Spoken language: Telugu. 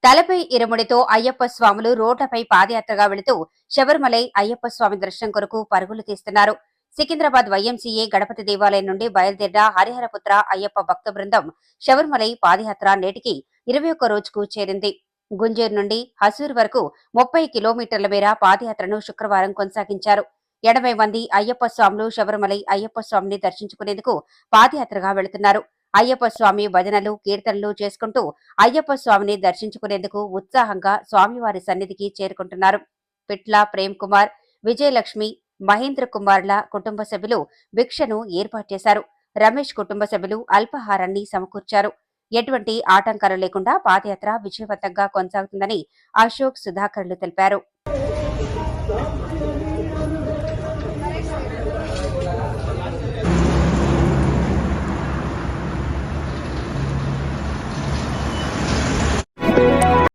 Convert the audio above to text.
తలపై ఇరుముడితో అయ్యప్ప స్వాములు రోడ్లపై పాదయాత్రగా వెళుతూ శబరిమలై అయ్యప్ప స్వామి దర్శనం కొరకు పరుగులు తీస్తున్నారు. సికింద్రాబాద్ వైఎంసీఏ గణపతి దేవాలయం నుండి బయలుదేరిన హరిహరపుత్ర అయ్యప్ప భక్త బృందం శబరిమలై పాదయాత్ర నేటికి 21 రోజుకు చేరింది. గుంజూరు నుండి హసూర్ వరకు 30 కిలోమీటర్ల మేర పాదయాత్రను శుక్రవారం కొనసాగించారు. 80 మంది అయ్యప్ప స్వాములు శబరిమలై అయ్యప్ప స్వామిని దర్శించుకునేందుకు పాదయాత్రగా వెళుతున్నారు. అయ్యప్ప స్వామి భజనలు కీర్తనలు చేసుకుంటూ అయ్యప్ప స్వామిని దర్శించుకునేందుకు ఉత్సాహంగా స్వామివారి సన్నిధికి చేరుకుంటున్నారు. పిట్ల ప్రేమ్ కుమార్, విజయలక్ష్మి, మహేంద్ర కుమార్ల కుటుంబ సభ్యులు భిక్షను ఏర్పాటు చేశారు. రమేష్ కుటుంబ సభ్యులు అల్పాహారాన్ని సమకూర్చారు. ఎటువంటి ఆటంకాలు లేకుండా పాదయాత్ర విజయవంతంగా కొనసాగుతుందని అశోక్, సుధాకర్లు తెలిపారు.